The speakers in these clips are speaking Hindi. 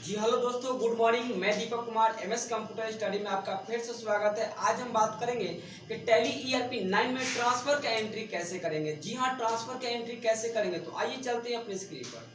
जी हेलो दोस्तों, गुड मॉर्निंग। मैं Deepak Kumar MS computer study में आपका फिर से स्वागत है। आज हम बात करेंगे कि टैली ईआरपी 9 में ट्रांसफर का एंट्री कैसे करेंगे। जी हाँ, ट्रांसफर का एंट्री कैसे करेंगे, तो आइए चलते हैं अपनी स्क्रीन पर।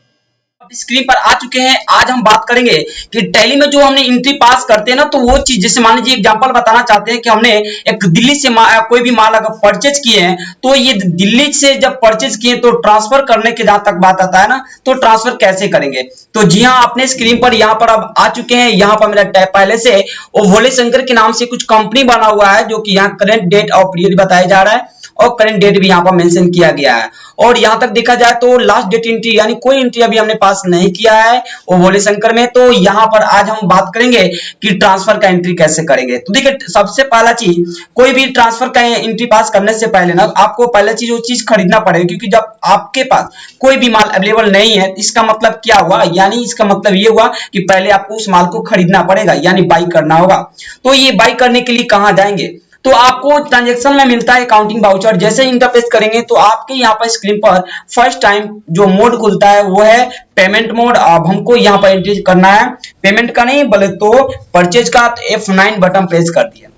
अब स्क्रीन पर आ चुके हैं। आज हम बात करेंगे कि टैली में जो हमने एंट्री पास करते हैं ना, तो वो चीज जैसे मान लीजिए एग्जांपल बताना चाहते हैं कि हमने एक दिल्ली से कोई भी माल अगर परचेज किए हैं, तो ये दिल्ली से जब परचेज किए तो ट्रांसफर करने के जहां तक बात आता है ना, तो ट्रांसफर कैसे करेंगे। तो जी हाँ, अपने स्क्रीन पर यहाँ पर अब आ चुके हैं। यहाँ पर मेरा टैब पहले से वो भोले शंकर के नाम से कुछ कंपनी बना हुआ है, जो कि यहाँ करंट डेट ऑफ पीरियड बताया जा रहा है और करंट डेट भी यहाँ पर मेंशन किया गया है। और यहाँ तक देखा जाए तो लास्ट डेट एंट्री यानी कोई एंट्री अभी हमने पास नहीं किया है वो भोले शंकर में। तो यहाँ पर आज हम बात करेंगे कि ट्रांसफर का एंट्री कैसे करेंगे। तो देखिए, सबसे पहला चीज, कोई भी ट्रांसफर का एंट्री पास करने से पहले ना आपको पहला चीज वो चीज खरीदना पड़ेगा, क्योंकि जब आपके पास कोई भी माल अवेलेबल नहीं है, इसका मतलब क्या हुआ, यानी इसका मतलब ये हुआ कि पहले आपको उस माल को खरीदना पड़ेगा, यानी बाई करना होगा। तो ये बाई करने के लिए कहाँ जाएंगे, तो आपको ट्रांजैक्शन में मिलता है अकाउंटिंग वाउचर। जैसे इंटरफेस करेंगे तो आपके यहाँ पर स्क्रीन पर फर्स्ट टाइम जो मोड खुलता है वो है पेमेंट मोड। अब हमको यहाँ पर एंट्री करना है पेमेंट का नहीं बोले तो परचेज का। तो F9 बटन प्रेस कर दिया।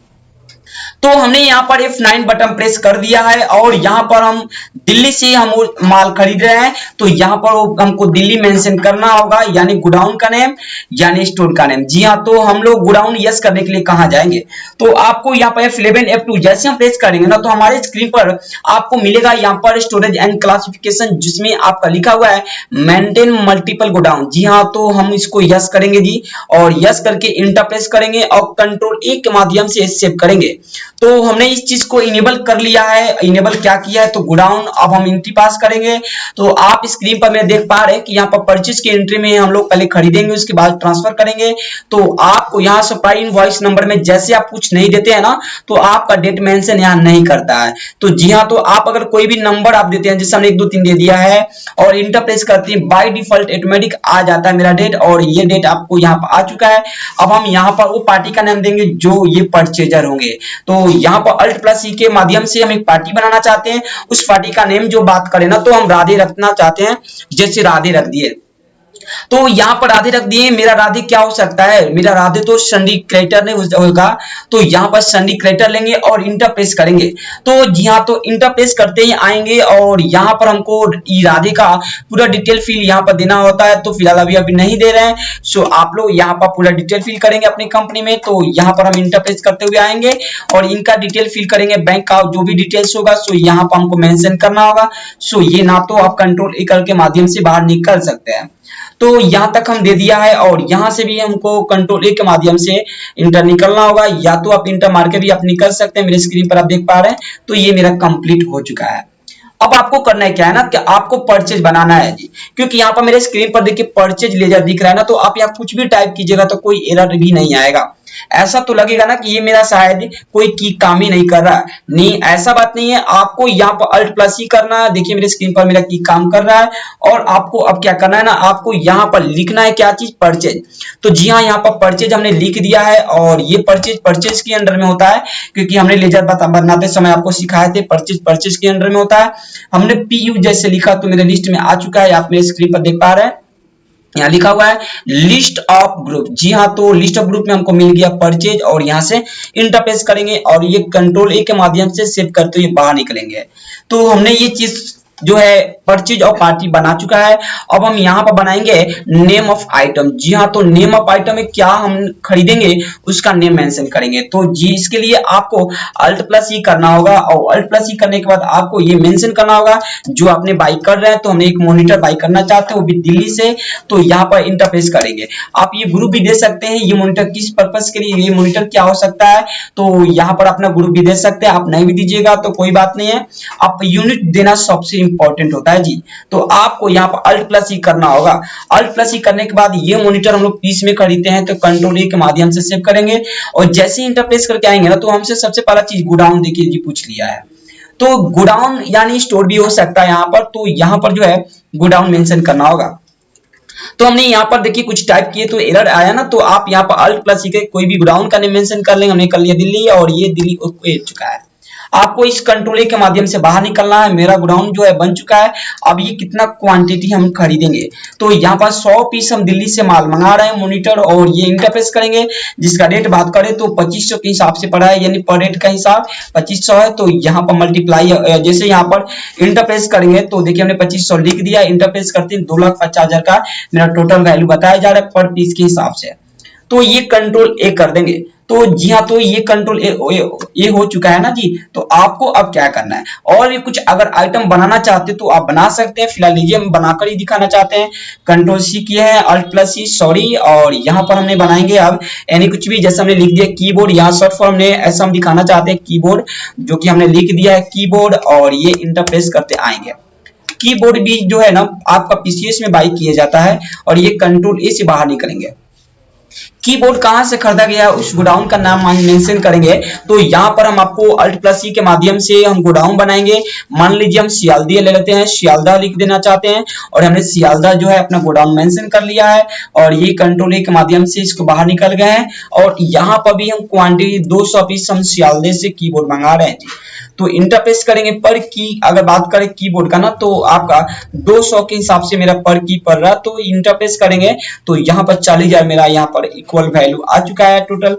तो हमने यहाँ पर F9 बटन प्रेस कर दिया है और यहाँ पर हम दिल्ली से हम माल खरीद रहे हैं, तो यहाँ पर हमको दिल्ली मेंशन करना होगा, यानी गोडाउन का नेम यानी स्टोर का नेम। जी हाँ, तो हम लोग गोडाउन यस करने के लिए कहाँ जाएंगे, तो आपको यहाँ पर F11 F2 जैसे हम प्रेस करेंगे ना, तो हमारे स्क्रीन पर आपको मिलेगा यहाँ पर स्टोरेज एंड क्लासिफिकेशन, जिसमें आपका लिखा हुआ है मेंटेन मल्टीपल गोडाउन। जी हाँ, तो हम इसको यस करेंगे जी, और यस करके इंटर प्रेस करेंगे और कंट्रोल ए के माध्यम से सेव करेंगे। तो हमने इस चीज को इनेबल कर लिया है। इनेबल क्या किया है, तो गोडाउन अब हम एंट्री पास करेंगे। तो आप स्क्रीन पर मैं देख पा रहे हैं कि यहाँ पर परचेज की एंट्री में हम लोग पहले खरीदेंगे, उसके बाद ट्रांसफर करेंगे। तो आपको यहाँ सप्लाई इनवॉइस नंबर में जैसे आप कुछ नहीं देते हैं ना, तो आपका डेट मेंशन यहाँ नहीं करता है। तो जी हाँ, तो आप अगर कोई भी नंबर आप देते हैं, जैसे हमने 1 2 3 दे दिया है और इंटर प्रेस करते हैं, बाय डिफॉल्ट ऑटोमेटिक आ जाता है मेरा डेट, और ये डेट आपको यहाँ पर आ चुका है। अब हम यहाँ पर वो पार्टी का नाम देंगे जो ये परचेजर होंगे। तो यहाँ पर अल्ट प्लस ई के माध्यम से हम एक पार्टी बनाना चाहते हैं। उस पार्टी का नेम जो बात करें ना, तो हम राधे रखना चाहते हैं, जैसे राधे रख दिए। तो यहाँ पर राधे रख दिए। मेरा राधे क्या हो सकता है, मेरा राधे तो संडी क्रेटर नहीं होगा। तो यहाँ पर संडी क्रेटर लेंगे और इंटर प्रेस करेंगे। तो जी हाँ, तो इंटर प्रेस करते ही आएंगे और यहाँ पर हमको राधे का पूरा डिटेल फिल यहाँ पर देना होता है। तो फिलहाल अभी नहीं दे रहे हैं। सो आप लोग यहाँ पर पूरा डिटेल फिल करेंगे अपनी कंपनी में। तो यहाँ पर हम इंटर प्रेस करते हुए आएंगे और इनका डिटेल फिल करेंगे, बैंक का जो भी डिटेल्स होगा सो यहाँ पर हमको मेंशन करना होगा। सो ये ना तो आप कंट्रोल ए के माध्यम से बाहर निकल सकते हैं। तो यहाँ तक हम दे दिया है और यहाँ से भी हमको कंट्रोल ए के माध्यम से इंटर निकलना होगा, या तो आप इंटर मार के भी आप निकल सकते हैं। मेरे स्क्रीन पर आप देख पा रहे हैं, तो ये मेरा कंप्लीट हो चुका है। अब आपको करना है क्या है ना, कि आपको परचेज बनाना है जी, क्योंकि यहाँ पर मेरे स्क्रीन पर देखिए परचेज लेजर दिख रहा है ना, तो आप यहाँ कुछ भी टाइप कीजिएगा तो कोई एरर भी नहीं आएगा। ऐसा तो लगेगा ना कि ये मेरा शायद कोई की काम ही नहीं कर रहा है, नहीं ऐसा बात नहीं है। आपको यहाँ पर अल्ट प्लस ही करना है। देखिए मेरे स्क्रीन पर मेरा की काम कर रहा है, और आपको अब क्या करना है ना, आपको यहाँ पर लिखना है क्या चीज, परचेज। तो जी हाँ, यहाँ पर परचेज हमने लिख दिया है और ये परचेज परचेज के अंडर में होता है, क्योंकि हमने लेजर बनाते समय आपको सिखाए थे परचेज परचेज के अंडर में होता है। हमने पीयू जैसे लिखा तो मेरे लिस्ट में आ चुका है, आप मेरे स्क्रीन पर देख पा रहे हैं। यहाँ लिखा हुआ है लिस्ट ऑफ ग्रुप। जी हाँ, तो लिस्ट ऑफ ग्रुप में हमको मिल गया परचेज, और यहाँ से इंटरप्रेस करेंगे और ये कंट्रोल ए के माध्यम से सेव करते हुए बाहर निकलेंगे। तो हमने ये चीज जो है परचेज और पार्टी बना चुका है। अब हम यहाँ पर बनाएंगे नेम ऑफ आइटम। जी हाँ, तो नेम ऑफ आइटम में क्या हम खरीदेंगे उसका नेम मेंशन करेंगे। तो जी इसके लिए आपको अल्ट प्लस ई करना होगा, और अल्ट प्लस ई करने के बाद आपको ये मेंशन करना होगा जो आपने बाई कर रहे हैं। तो हमने एक मॉनिटर बाई करना चाहते हैं, वो भी दिल्ली से। तो यहाँ पर इंटरफेस करेंगे। आप ये ग्रुप भी दे सकते हैं, ये मॉनिटर किस पर्पस के लिए, ये मॉनिटर क्या हो सकता है, तो यहाँ पर अपना ग्रुप भी दे सकते हैं। आप नहीं भी दीजिएगा तो कोई बात नहीं है, आप यूनिट देना सबसे इंपॉर्टेंट होता है जी। तो आपको यहाँ पर अल्ट प्लस ई करना होगा। अल्ट प्लस ई करने के बाद ये मॉनिटर हम लोग पीस में खरीदते हैं, तो कंट्रोल ए के माध्यम से सेव करेंगे, और जैसे ही इंटरप्रेस करके आएंगे ना, तो हमसे सबसे पहला चीज गोडाउन देखिए जी पूछ लिया है। तो गोडाउन यानी स्टोर भी हो सकता है यहाँ पर, तो यहाँ पर जो है गोडाउन मेंशन करना होगा। तो हमने यहाँ पर देखिए कुछ टाइप किए तो एरर आया ना, तो आप यहाँ पर अल्ट प्लस ई के कोई भी गोडाउन का नेम मेंशन कर लेंगे। हमने कर लिया दिल्ली, और ये दिल्ली हो चुका है। आपको इस कंट्रोल के माध्यम से बाहर निकलना है। मेरा गोडाउन जो है बन चुका है। अब ये कितना क्वांटिटी हम खरीदेंगे, तो यहाँ पर 100 पीस हम दिल्ली से माल मंगा रहे हैं मॉनिटर, और ये इंटरफेस करेंगे जिसका रेट बात करें तो 2500 के हिसाब से पड़ा है, यानी पर रेट का हिसाब 2500 है। तो यहाँ पर मल्टीप्लाई जैसे यहाँ पर इंटरफेस करेंगे तो देखिए हमने 2500 लिख दिया। इंटरफेस करते हैं 2,50,000 का मेरा टोटल वैल्यू बताया जा रहा है पर पीस के हिसाब से। तो ये कंट्रोल ए कर देंगे। तो जी हाँ, तो ये कंट्रोल ए हो चुका है ना जी। तो आपको अब क्या करना है, और भी कुछ अगर आइटम बनाना चाहते तो आप बना सकते हैं। फिलहाल लीजिए हम बनाकर ही दिखाना चाहते हैं। कंट्रोल सी किया है, अल्ट प्लस सी, सॉरी, और यहाँ पर हमने बनाएंगे अब यानी कुछ भी जैसे हमने लिख दिया कीबोर्ड, यहाँ शॉर्ट फॉर्म में ऐसा हम दिखाना चाहते हैं कीबोर्ड, जो कि हमने लिख दिया है कीबोर्ड, और ये इंटरप्रेस करते आएंगे। कीबोर्ड भी जो है ना आपका पीसीएस में बाई किया जाता है, और ये कंट्रोल ए से बाहर निकलेंगे। कीबोर्ड कहां से खरीदा गया उस गोडाउन का नाम मेंशन करेंगे। तो यहाँ पर हम आपको अल्ट प्लस ई के माध्यम से हम गोडाउन बनाएंगे। मान लीजिए हम सियालदिया ले लेते हैं, सियालदा लिख देना चाहते हैं, और हमने सियालदा जो है अपना गोडाउन मेंशन कर लिया है, और ये कंट्रोल ए के माध्यम से इसको बाहर निकल गए हैं। और यहाँ पर भी हम क्वांटिटी 200 पीस हम सियालदे से कीबोर्ड मंगा रहे हैं जी। तो इंटरफेस करेंगे पर की, अगर बात करें कीबोर्ड का ना तो आपका 200 के हिसाब से मेरा पर की पड़ रहा है। तो इंटरफेस करेंगे तो यहाँ पर 40,000 मेरा यहाँ पर इक्वल वैल्यू आ चुका है टोटल।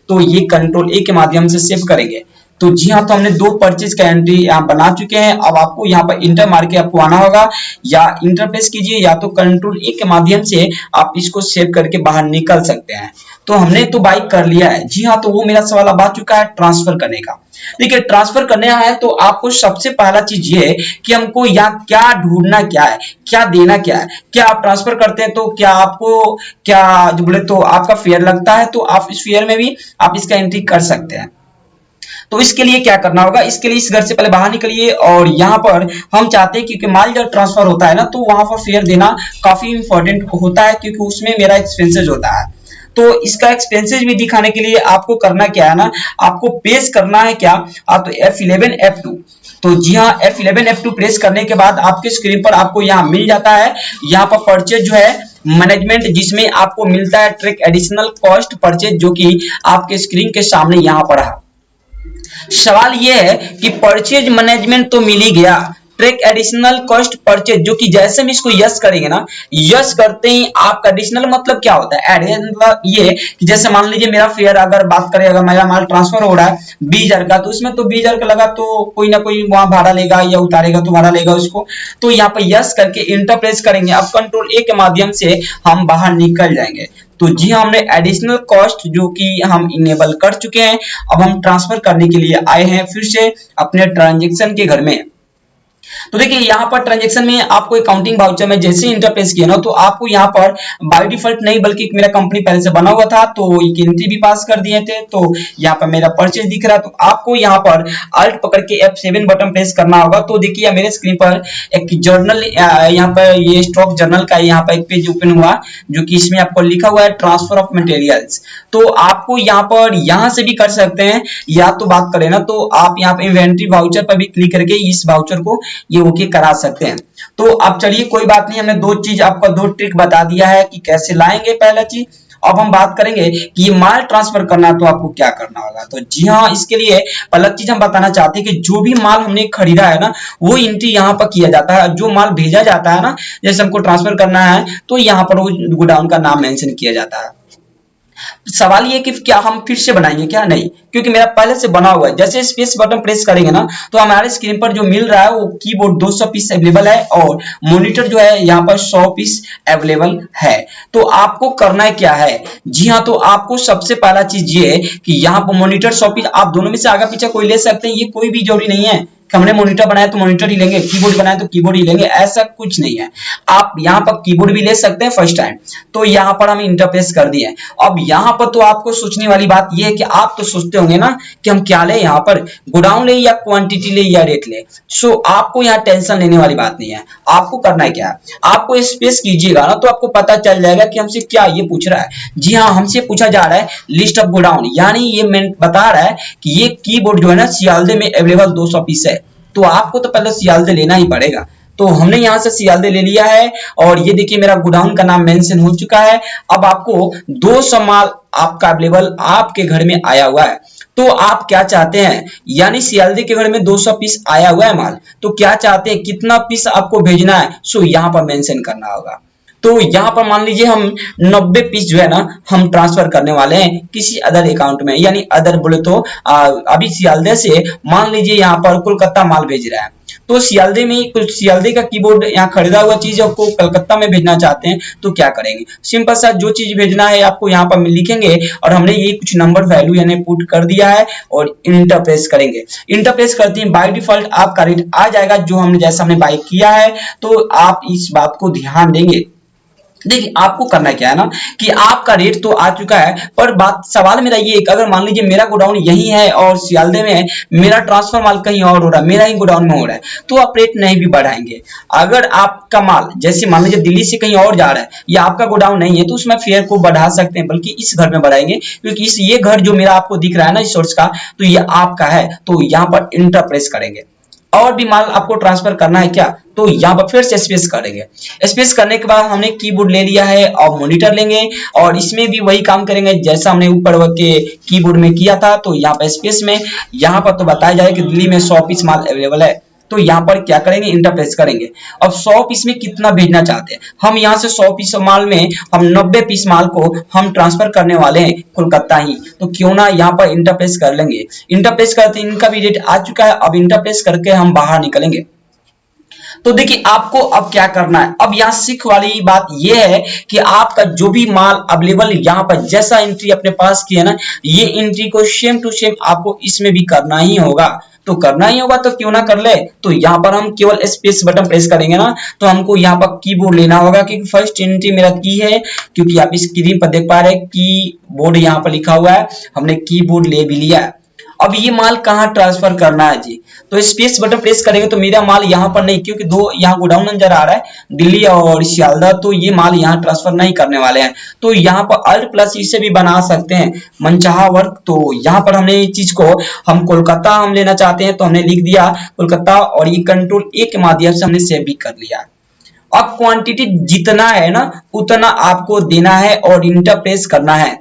तो ये कंट्रोल ए के माध्यम से सेव करेंगे। तो जी हाँ, तो हमने 2 परचेज का एंट्री यहाँ बना चुके हैं। अब आपको यहाँ पर इंटर मार के आपको आना होगा, या इंटरफेस कीजिए, या तो कंट्रोल ए के माध्यम से आप इसको सेव करके बाहर निकल सकते हैं। तो हमने तो बाई कर लिया है जी हाँ। तो वो मेरा सवाल अब आ चुका है ट्रांसफर करने का। देखिए ट्रांसफर करने है तो आपको सबसे पहला चीज ये है कि हमको यहाँ क्या ढूंढना क्या है, क्या देना क्या है। क्या आप ट्रांसफर करते हैं तो क्या आपको क्या जो बोले तो आपका फेयर लगता है, तो आप इस फेयर में भी आप इसका एंट्री कर सकते हैं। तो इसके लिए क्या करना होगा, इसके लिए इस घर से पहले बाहर निकलिए, और यहाँ पर हम चाहते हैं क्योंकि माल जब ट्रांसफर होता है ना तो वहां पर फेयर देना काफी इंपॉर्टेंट होता है, क्योंकि उसमें मेरा एक्सपेंसेज होता है। तो इसका एक्सपेंसेज भी दिखाने के लिए आपको करना क्या है ना, आपको पेश करना है क्या, आप तो F11 F2। तो जी हाँ, F11 F2 प्रेस करने के बाद आपके स्क्रीन पर आपको यहाँ मिल जाता है, यहाँ पर परचेज जो है मैनेजमेंट, जिसमें आपको मिलता है ट्रैक एडिशनल कॉस्ट परचेज, जो कि आपके स्क्रीन के सामने यहाँ पर है। सवाल यह है कि परचेज मैनेजमेंट तो मिल ही गया, ट्रैक एडिशनल कॉस्ट परचेज, जो कि जैसे हम इसको यस करेंगे ना, यस करते ही आपका एडिशनल मतलब क्या होता है, एड मतलब ये कि जैसे मान लीजिए मेरा फेयर अगर बात करें, अगर मेरा माल ट्रांसफर हो रहा है 20,000 का, तो उसमें तो 20,000 का लगा तो कोई ना कोई वहां भाड़ा लेगा या उतारेगा तो भाड़ा लेगा उसको। तो यहाँ पर यस करके इंटरप्रेस करेंगे। अब कंट्रोल ए के माध्यम से हम बाहर निकल जाएंगे। तो जी हाँ, हमने एडिशनल कॉस्ट जो कि हम इनेबल कर चुके हैं। अब हम ट्रांसफर करने के लिए आए हैं फिर से अपने ट्रांजैक्शन के घर में। तो देखिए यहाँ पर ट्रांजैक्शन में आपको अकाउंटिंग वाउचर में जैसे इंटरफेस किया ना, तो आपको यहाँ पर बाय डिफॉल्ट नहीं बल्कि मेरा कंपनी पहले से बना हुआ था तो एक एंट्री भी पास कर दिए थे। तो यहाँ पर मेरा परचेज दिख रहा है, तो आपको यहाँ पर अल्ट पकड़ के F7 बटन प्रेस करना होगा। तो देखिए मेरे स्क्रीन पर एक जर्नल, यहाँ पर ये स्टॉक जर्नल का यहाँ पर एक पेज ओपन हुआ, जो कि इसमें आपको लिखा हुआ है ट्रांसफर ऑफ मटेरियल्स। तो आपको यहाँ पर यहाँ से भी कर सकते हैं, या तो बात करें ना तो आप यहाँ पे इन्वेंट्री वाउचर पर भी क्लिक करके इस वाउचर को ये ओके करा सकते हैं। तो अब चलिए कोई बात नहीं, हमने 2 चीज आपको 2 ट्रिक बता दिया है कि कैसे लाएंगे पहला चीज। अब हम बात करेंगे कि ये माल ट्रांसफर करना है तो आपको क्या करना होगा। तो जी हाँ, इसके लिए पहला चीज हम बताना चाहते हैं कि जो भी माल हमने खरीदा है ना वो एंट्री यहाँ पर किया जाता है। जो माल भेजा जाता है ना, जैसे हमको ट्रांसफर करना है तो यहाँ पर वो गोडाउन का नाम मेंशन किया जाता है। सवाल ये कि क्या हम फिर से बनाएंगे क्या, नहीं, क्योंकि मेरा पहले से बना हुआ है। जैसे स्पेस बटन प्रेस करेंगे ना तो हमारे स्क्रीन पर जो मिल रहा है वो कीबोर्ड 200 पीस अवेलेबल है, और मॉनिटर जो है यहाँ पर 100 पीस अवेलेबल है। तो आपको करना है क्या है, जी हाँ, तो आपको सबसे पहला चीज ये है कि यहाँ पर मॉनिटर 100 पीस, आप दोनों में से आगे पीछे कोई ले सकते हैं, ये कोई भी जरूरी नहीं है हमने मॉनिटर बनाया तो मॉनिटर ही लेंगे, कीबोर्ड बनाया तो कीबोर्ड ही लेंगे, ऐसा कुछ नहीं है। आप यहाँ पर कीबोर्ड भी ले सकते हैं फर्स्ट टाइम। तो यहाँ पर हम इंटरफेस कर दिए। अब यहाँ पर तो आपको सोचने वाली बात ये है कि आप तो सोचते होंगे ना कि हम क्या ले, यहाँ पर गोडाउन ले या क्वांटिटी ले या रेट ले। सो आपको यहाँ टेंशन लेने वाली बात नहीं है। आपको करना है क्या, आपको स्पेस कीजिएगा ना तो आपको पता चल जाएगा कि हमसे क्या ये पूछ रहा है। जी हाँ, हमसे पूछा जा रहा है लिस्ट ऑफ गोडाउन, यानी ये बता रहा है कि ये कीबोर्ड जो है ना सियालदे में अवेलेबल 200 पीस है। तो आपको तो पहले सियालदे लेना ही पड़ेगा। तो हमने यहां से सियालदे ले लिया है, और ये देखिए मेरा गोडाउन का नाम मेंशन हो चुका है। अब आपको 200 माल आपका अवेलेबल आपके घर में आया हुआ है। तो आप क्या चाहते हैं, यानी सियालदे के घर में 200 पीस आया हुआ है माल, तो क्या चाहते हैं, कितना पीस आपको भेजना है, सो यहाँ पर मेंशन करना होगा। तो यहाँ पर मान लीजिए हम 90 पीस जो है ना हम ट्रांसफर करने वाले हैं किसी अदर अकाउंट में, यानी अदर बोले तो अभी सियालदे से मान लीजिए यहाँ पर कोलकाता माल भेज रहा है, तो सियालदे में कुछ सियालदे का कीबोर्ड यहाँ खरीदा हुआ चीज आपको कलकत्ता में भेजना चाहते हैं, तो क्या करेंगे, सिंपल सा जो चीज भेजना है आपको यहाँ पर लिखेंगे और हमने ये कुछ नंबर वैल्यू यानी पुट कर दिया है और इंटर प्रेस करेंगे। इंटर प्रेस करते हैं बाय डिफॉल्ट आपका रेट आ जाएगा जो हमने जैसा हमने बाय किया है, तो आप इस बात को ध्यान देंगे। देखिए आपको करना क्या है ना कि आपका रेट तो आ चुका है, पर बात सवाल मेरा ये कि अगर मान लीजिए मेरा गोडाउन यही है और सियालदे में है, मेरा ट्रांसफर माल कहीं और हो रहा है, मेरा ही गोडाउन में हो रहा है, तो आप रेट नहीं भी बढ़ाएंगे। अगर आपका माल जैसे मान लीजिए दिल्ली से कहीं और जा रहा है या आपका गोडाउन नहीं है, तो उसमें फेयर को बढ़ा सकते हैं, बल्कि इस घर में बढ़ाएंगे, क्योंकि इस ये घर जो मेरा आपको दिख रहा है ना इस सोर्स का, तो ये आपका है, तो यहाँ पर इंटर प्रेस करेंगे। और भी माल आपको ट्रांसफर करना है क्या, तो यहाँ पर फिर से स्पेस करेंगे। स्पेस करने के बाद हमने कीबोर्ड ले लिया है और मॉनिटर लेंगे और इसमें भी वही काम करेंगे जैसा हमने ऊपर के कीबोर्ड में किया था। तो यहाँ पर स्पेस में यहाँ पर तो बताया जाए कि दिल्ली में 100 पीस माल अवेलेबल है, तो यहाँ पर क्या करेंगे, इंटर प्रेस करेंगे। अब 100 पीस में कितना भेजना चाहते हैं, हम यहाँ से 100 पीस माल में हम 90 पीस माल को हम ट्रांसफर करने वाले हैं कोलकाता ही, तो क्यों ना यहाँ पर इंटर प्रेस कर लेंगे। इंटर प्रेस करते इनका भी रेट आ चुका है, अब इंटर प्रेस करके हम बाहर निकलेंगे। तो देखिए आपको अब क्या करना है, अब यहाँ सीख वाली बात यह है कि आपका जो भी माल अवेलेबल यहाँ पर जैसा एंट्री अपने पास किया ना, ये एंट्री को सेम टू सेम आपको इसमें भी करना ही होगा। तो करना ही होगा तो क्यों ना कर ले। तो यहाँ पर हम केवल स्पेस बटन प्रेस करेंगे ना, तो हमको यहाँ पर कीबोर्ड लेना होगा, क्योंकि फर्स्ट एंट्री मेरा की है, क्योंकि आप स्क्रीन पर देख पा रहे हैं कीबोर्ड यहाँ पर लिखा हुआ है, हमने कीबोर्ड ले भी लिया है। अब ये माल कहाँ ट्रांसफर करना है जी, तो स्पेस बटन प्रेस करेंगे तो मेरा माल यहाँ पर नहीं, क्योंकि दो यहाँ गोडाउन नजर आ रहा है दिल्ली और सियालदा, तो ये माल यहाँ ट्रांसफर नहीं करने वाले हैं। तो यहाँ पर अल्ट प्लस इसे भी बना सकते हैं मनचाहा वर्क। तो यहाँ पर हमने इस चीज को हम कोलकाता हम लेना चाहते हैं, तो हमने लिख दिया कोलकाता और ये कंट्रोल ए के माध्यम से हमने सेव भी कर लिया। अब क्वांटिटी जितना है ना उतना आपको देना है और इंटर प्रेस करना है।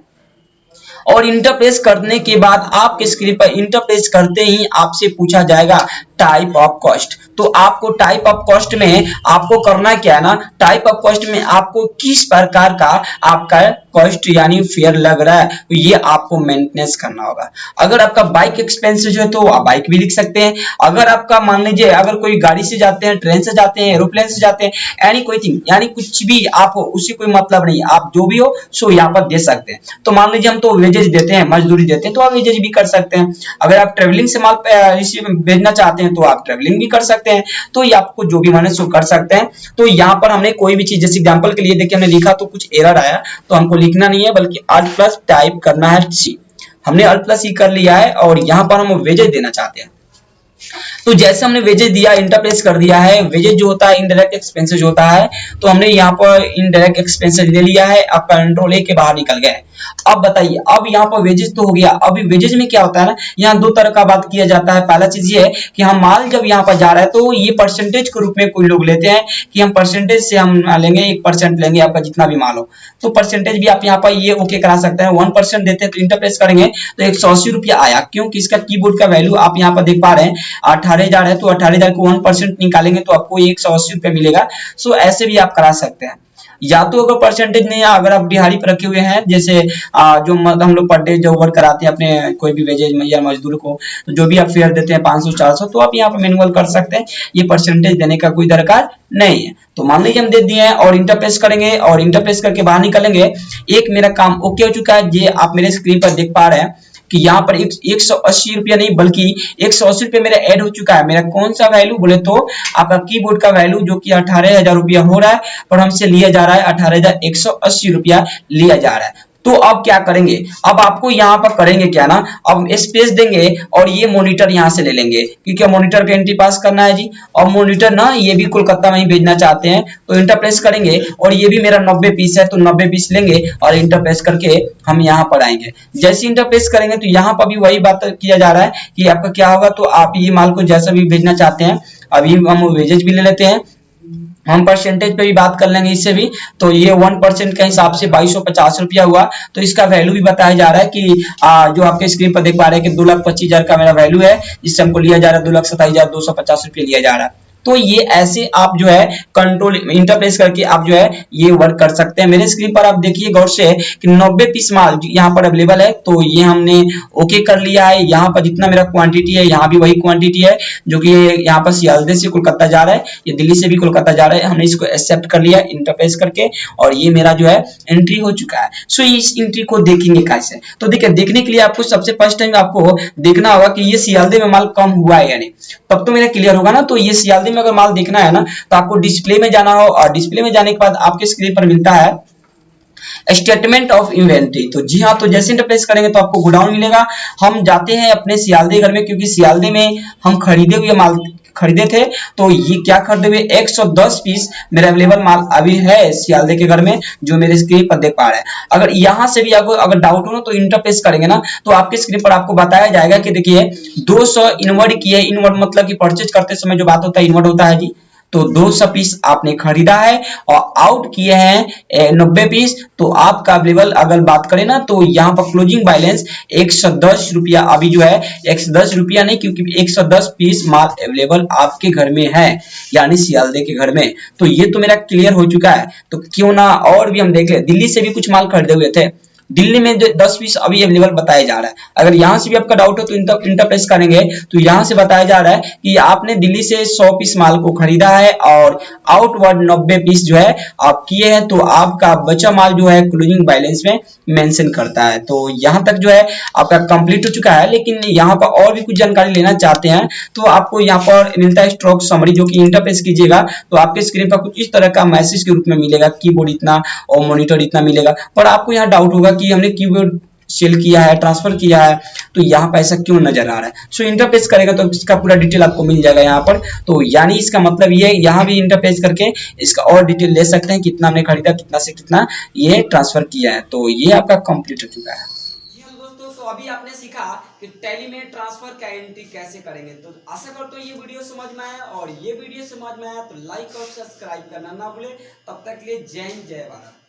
और इंटर प्रेस करने के बाद आपके स्क्रीन पर इंटर प्रेस करते ही आपसे पूछा जाएगा टाइप ऑफ कॉस्ट। तो आपको टाइप ऑफ कॉस्ट में आपको करना क्या है ना, टाइप ऑफ कॉस्ट में आपको किस प्रकार का आपका कॉस्ट यानी फेयर लग रहा है, तो ये आपको मेंटेनेंस करना होगा। अगर आपका बाइक एक्सपेंसिव है तो आप बाइक भी लिख सकते हैं। अगर आपका मान लीजिए अगर कोई गाड़ी से जाते हैं, ट्रेन से जाते हैं, एरोप्लेन से जाते हैं, एनी कोई थिंग यानी कुछ भी आप हो उससे कोई मतलब नहीं, आप जो भी हो सो यहाँ पर दे सकते हैं। तो मान लीजिए हम तो वेजेज देते हैं, मजदूरी देते हैं, तो आप वेजेज भी कर सकते हैं। अगर आप ट्रेवलिंग से माल भेजना चाहते हैं तो आप ट्रेवलिंग भी कर सकते हैं। तो ये आपको जो भी माने सो कर सकते हैं। तो यहाँ पर हमने कोई भी चीज जैसे एग्जांपल के लिए देखिए हमने लिखा तो कुछ एरर आया, तो हमको लिखना नहीं है बल्कि अल्ट प्लस टाइप करना है सी। हमने अल्ट प्लस ई कर लिया है और यहाँ पर हम वेजेज देना चाहते हैं। तो जैसे हमने वेजेज दिया, इंटर प्रेस कर दिया है, वेजेज जो होता है इनडायरेक्ट एक्सपेंसेस होता है, तो हमने यहाँ पर इनडायरेक्ट एक्सपेंसेस ले लिया है। अब कंट्रोल ए के बाहर निकल गए। अब बताइए, अब यहाँ पर वेजेज तो हो गया। अभी वेजेज में क्या होता है ना, यहाँ दो तरह का बात किया जाता है। पहला चीज ये है कि हम माल जब यहाँ पर जा रहा है तो ये परसेंटेज के रूप में कोई लोग लेते हैं कि हम परसेंटेज से हम लेंगे, 1% लेंगे आपका जितना भी माल हो। तो परसेंटेज भी आप यहाँ पर ये ओके करा सकते हैं। 1% देते हैं तो इंटर प्रेस करेंगे तो 180 रुपया आया, क्योंकि इसका कीबोर्ड का वैल्यू आप यहाँ पर देख पा रहे हैं 18,000 है, तो 18,000 को 1% निकालेंगे तो आपको 180 रुपया मिलेगा। सो ऐसे भी आप करा सकते हैं। या तो अगर परसेंटेज नहीं है, अगर आप दिहाड़ी पर रखे हुए हैं, जैसे जो हम लोग पर डे जो वर्क कराते हैं अपने कोई भी वेजेज या मजदूर को, तो जो भी आप फेयर देते हैं 500-400, तो आप यहाँ पर मैनुअल कर सकते हैं। ये परसेंटेज देने का कोई दरकार नहीं है। तो मान लीजिए हम दे दिए हैं और इंटर प्रेस करेंगे और इंटर प्रेस करके बाहर निकलेंगे। एक मेरा काम ओके हो चुका है, ये आप मेरे स्क्रीन पर देख पा रहे हैं कि यहाँ पर 180 रुपया नहीं बल्कि 180 रुपया मेरा ऐड हो चुका है। मेरा कौन सा वैल्यू बोले तो आपका कीबोर्ड का वैल्यू जो कि 18,000 रुपया हो रहा है, पर हमसे लिया जा रहा है 18,180 रुपया लिया जा रहा है। तो अब क्या करेंगे, अब आपको यहाँ पर करेंगे क्या ना, अब स्पेस देंगे और ये मॉनिटर यहाँ से ले लेंगे, क्योंकि मॉनिटर का एंट्री पास करना है जी। और मॉनिटर ना ये भी कोलकाता में ही भेजना चाहते हैं, तो इंटर प्रेस करेंगे और ये भी मेरा 90 पीस है, तो 90 पीस लेंगे और इंटर प्रेस करके हम यहाँ पर आएंगे। जैसे इंटर प्रेस करेंगे तो यहाँ पर भी वही बात किया जा रहा है कि आपका क्या होगा, तो आप ये माल को जैसा भी भेजना चाहते हैं, अभी हम वेजेज भी ले लेते हैं हम परसेंटेज पे भी बात कर लेंगे इससे भी। तो ये 1% के हिसाब से 2250 रुपया हुआ। तो इसका वैल्यू भी बताया जा रहा है कि जो आपके स्क्रीन पर देख पा रहे हैं कि 2,25,000 का मेरा वैल्यू है, जिससे हमको लिया जा रहा है 2,27,250 रुपये लिया जा रहा है। तो ये ऐसे आप जो है कंट्रोल इंटरप्रेस करके आप जो है ये वर्क कर सकते हैं। मेरे स्क्रीन पर आप देखिए गौर से कि 90 पीस माल यहाँ पर अवेलेबल है। तो ये हमने ओके कर लिया है। यहाँ पर जितना मेरा क्वांटिटी है, यहाँ भी वही क्वांटिटी है, जो कि यहाँ पर सियालदे से कोलकाता जा रहा है, ये दिल्ली से भी कोलकाता जा रहा है। हमने इसको एक्सेप्ट कर लिया इंटरप्रेस करके, और ये मेरा जो है एंट्री हो चुका है। सो इस एंट्री को देखेंगे कैसे, तो देखिए देखने के लिए आपको सबसे फर्स्ट टाइम आपको देखना होगा कि ये सियालदे में माल कम हुआ है या नहीं, तब तो मेरा क्लियर होगा ना। तो ये सियालदे में अगर माल देखना है ना, तो आपको डिस्प्ले में जाना हो, और डिस्प्ले में जाने के बाद आपके स्क्रीन पर मिलता है स्टेटमेंट ऑफ इन्वेंट्री। तो जी हाँ, तो जैसे इंटरप्रेस करेंगे तो आपको गोडाउन मिलेगा। हम जाते हैं अपने सियालदे घर में, क्योंकि सियालदे में हम खरीदे हुए माल खरीदे थे। तो ये क्या खरीदे हुए 110 पीस मेरा अवेलेबल माल अभी है सियालदे के घर में, जो मेरे स्क्रीन पर देख पा रहे हैं। अगर यहाँ से भी आपको अगर डाउट हो ना, तो इंटरप्रेस करेंगे ना, तो आपके स्क्रीन पर आपको बताया जाएगा कि देखिए 200 इनवर्ड किए। इनवर्ड मतलब कि परचेज करते समय जो बात होता है इनवर्ड होता है जी। तो 200 पीस आपने खरीदा है और आउट किए हैं 90 पीस। तो आपका अवेलेबल अगर बात करें ना, तो यहाँ पर क्लोजिंग बैलेंस 110 रुपया अभी जो है, 110 रुपया नहीं, क्योंकि 110 पीस माल अवेलेबल आपके घर में है, यानी सियालदे के घर में। तो ये तो मेरा क्लियर हो चुका है। तो क्यों ना और भी हम देख ले, दिल्ली से भी कुछ माल खरीदे हुए थे, दिल्ली में जो 10 पीस अभी अवेलेबल बताया जा रहा है। अगर यहाँ से भी आपका डाउट हो तो इंटरप्रेस करेंगे, तो यहाँ से बताया जा रहा है कि आपने दिल्ली से 100 पीस माल को खरीदा है और आउटवर्ड 90 पीस जो है आप किए हैं। तो आपका बचा माल जो है क्लोजिंग बैलेंस में मेंशन करता है। तो यहाँ तक जो है आपका कंप्लीट हो चुका है। लेकिन यहाँ पर और भी कुछ जानकारी लेना चाहते हैं, तो आपको यहाँ पर मिलता है स्टॉक समरी, जो कि इंटरप्रेस कीजिएगा तो आपके स्क्रीन पर कुछ इस तरह का मैसेज के रूप में मिलेगा, कीबोर्ड इतना और मॉनिटर इतना मिलेगा। पर आपको यहाँ डाउट होगा कि हमने कीबोर्ड सेल किया है, ट्रांसफर किया है, तो यहाँ पे ऐसा क्यों नजर आ रहा है। सो इंटरप्रेस करेगा तो इसका पूरा डिटेल आपको मिल जाएगा यहाँ पर। तो यानी इसका मतलब ये, यहाँ भी इंटरप्रेस करके इसका और डिटेल ले सकते हैं, कितना हमने खरीदा, कितना से कितना ये ट्रांसफर किया है। तो ये आपका कंप्लीट हो चुका है। दोस्तों, तो अभी आपने सीखा कि टैली में ट्रांसफर का एंट्री कैसे करेंगे। तो आशा करता हूं ये वीडियो समझ में आया, और ये वीडियो समझ में आया तो लाइक और सब्सक्राइब करना ना भूले। तब तक के लिए जय हिंद, जय भारत।